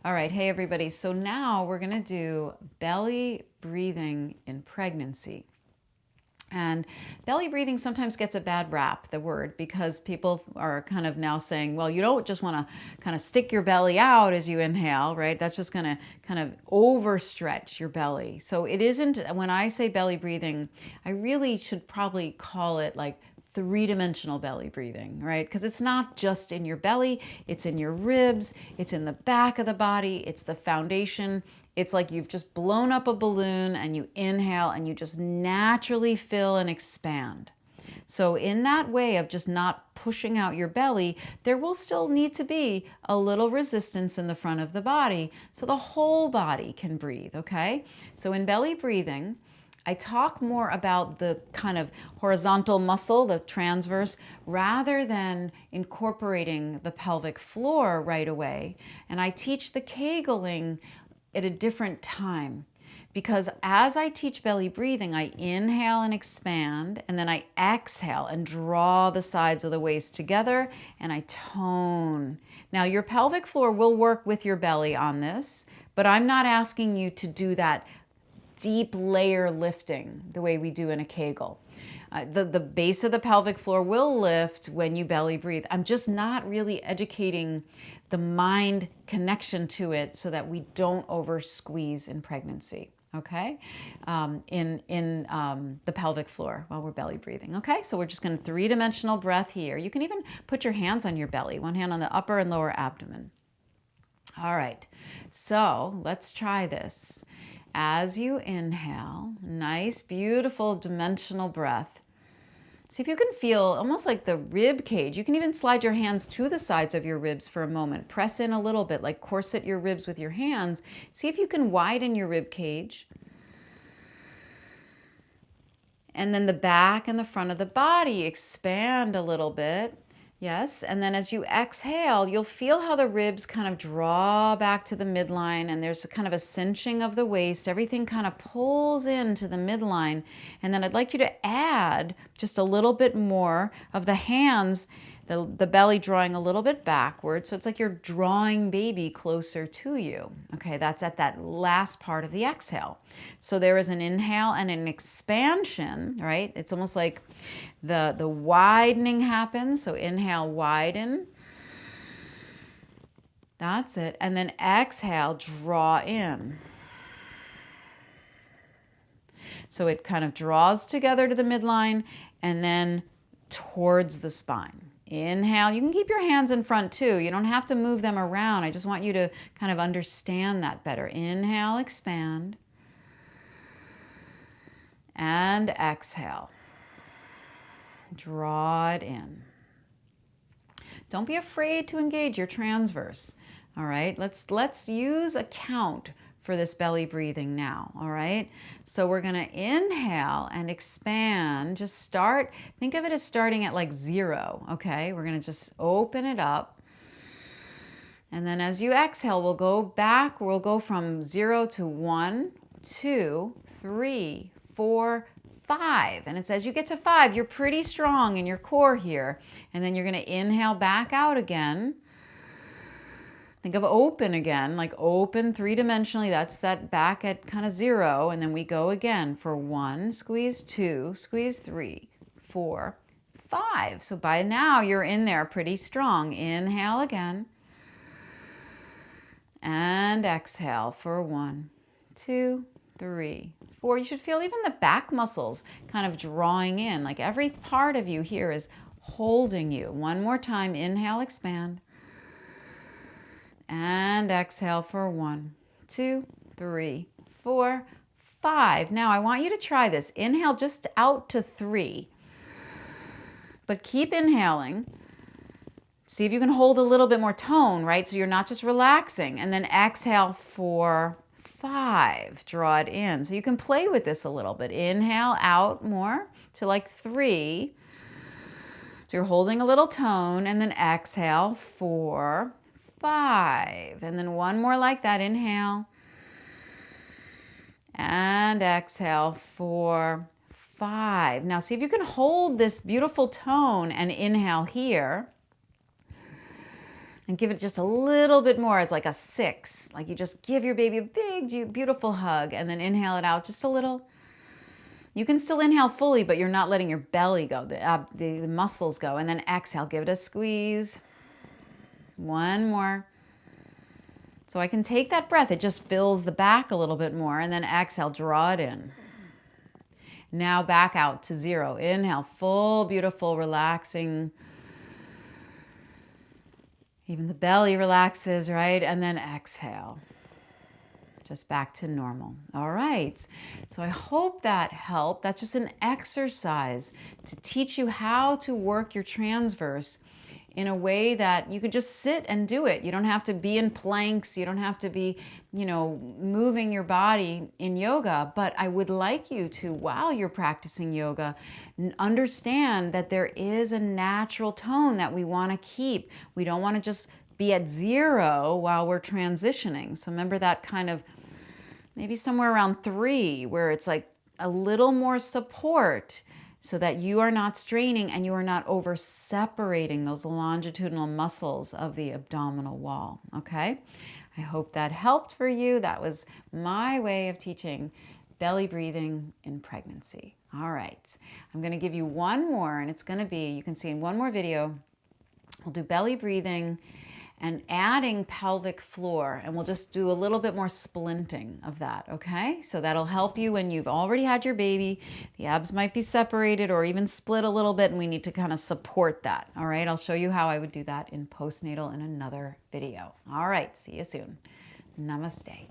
All right, hey everybody. So now we're going to do belly breathing in pregnancy. And belly breathing sometimes gets a bad rap, the word, because people are kind of now saying, well, you don't just want to kind of stick your belly out as you inhale, right? That's just going to kind of overstretch your belly. So it isn't, when I say belly breathing, I really should probably call it like three-dimensional belly breathing, right? Because it's not just in your belly, it's in your ribs, it's in the back of the body, it's the foundation. It's like you've just blown up a balloon and you inhale and you just naturally fill and expand. So in that way of just not pushing out your belly, there will still need to be a little resistance in the front of the body so the whole body can breathe, okay? So in belly breathing, I talk more about the kind of horizontal muscle, the transverse, rather than incorporating the pelvic floor right away. And I teach the Kegling at a different time. Because as I teach belly breathing, I inhale and expand, and then I exhale and draw the sides of the waist together, and I tone. Now, your pelvic floor will work with your belly on this, but I'm not asking you to do that deep layer lifting the way we do in a Kegel. The base of the pelvic floor will lift when you belly breathe. I'm just not really educating the mind connection to it so that we don't over squeeze in pregnancy, okay? In the pelvic floor while we're belly breathing, okay? So we're just going to three-dimensional breath here. You can even put your hands on your belly, one hand on the upper and lower abdomen. All right, so let's try this. As you inhale, nice, beautiful dimensional breath. See if you can feel almost like the rib cage. You can even slide your hands to the sides of your ribs for a moment. Press in a little bit, like corset your ribs with your hands. See if you can widen your rib cage. And then the back and the front of the body expand a little bit. Yes, and then as you exhale, you'll feel how the ribs kind of draw back to the midline, and there's a kind of a cinching of the waist. Everything kind of pulls into the midline. And then I'd like you to add just a little bit more of the hands, the belly drawing a little bit backward. So it's like you're drawing baby closer to you. Okay, that's at that last part of the exhale. So there is an inhale and an expansion, right? It's almost like the widening happens. So inhale, widen. That's it. And then exhale, draw in. So it kind of draws together to the midline and then towards the spine. Inhale. You can keep your hands in front too. You don't have to move them around. I just want you to kind of understand that better. Inhale, expand. And exhale. Draw it in. Don't be afraid to engage your transverse. All right, let's use a count for this belly breathing now. All right, so we're going to inhale and expand. Just start, think of it as starting at like 0. Okay, we're going to just open it up. And then as you exhale, we'll go back. We'll go from 0 to 1, 2, 3, 4, 5. And it says you get to 5, you're pretty strong in your core here. And then you're going to inhale back out again. Think of open again, like open three-dimensionally. That's that back at kind of 0. And then we go again for 1, squeeze 2, squeeze 3, 4, 5. So by now you're in there pretty strong. Inhale again. And exhale for 1, 2, 3, 4. You should feel even the back muscles kind of drawing in, like every part of you here is holding you. One more time, inhale, expand. And exhale for 1, 2, 3, 4, 5. Now I want you to try this. Inhale just out to 3. But keep inhaling. See if you can hold a little bit more tone, right? So you're not just relaxing. And then exhale for 5. Draw it in. So you can play with this a little bit. Inhale out more to like 3. So you're holding a little tone. And then exhale for 5. And then one more like that. Inhale. And exhale for 5. Now see if you can hold this beautiful tone and inhale here. And give it just a little bit more. It's like a 6. Like you just give your baby a big, beautiful hug and then inhale it out just a little. You can still inhale fully, but you're not letting your belly go, the muscles go. And then exhale, give it a squeeze. One more. So I can take that breath. It just fills the back a little bit more. And then exhale, draw it in. Now back out to 0. Inhale, full, beautiful, relaxing. Even the belly relaxes, right? And then exhale. Just back to normal. All right. So I hope that helped. That's just an exercise to teach you how to work your transverse in a way that you could just sit and do it. You don't have to be in planks. You don't have to be, moving your body in yoga. But I would like you to, while you're practicing yoga, understand that there is a natural tone that we want to keep. We don't want to just be at 0 while we're transitioning. So remember that kind of maybe somewhere around 3 where it's like a little more support, so that you are not straining and you are not over separating those longitudinal muscles of the abdominal wall, okay? I hope that helped for you. That was my way of teaching belly breathing in pregnancy. All right, I'm gonna give you one more, and it's gonna be, you can see in one more video, we'll do belly breathing and adding pelvic floor, and we'll just do a little bit more splinting of that, okay? So that'll help you when you've already had your baby. The abs might be separated or even split a little bit, and we need to kind of support that, all right? I'll show you how I would do that in postnatal in another video. All right, see you soon. Namaste.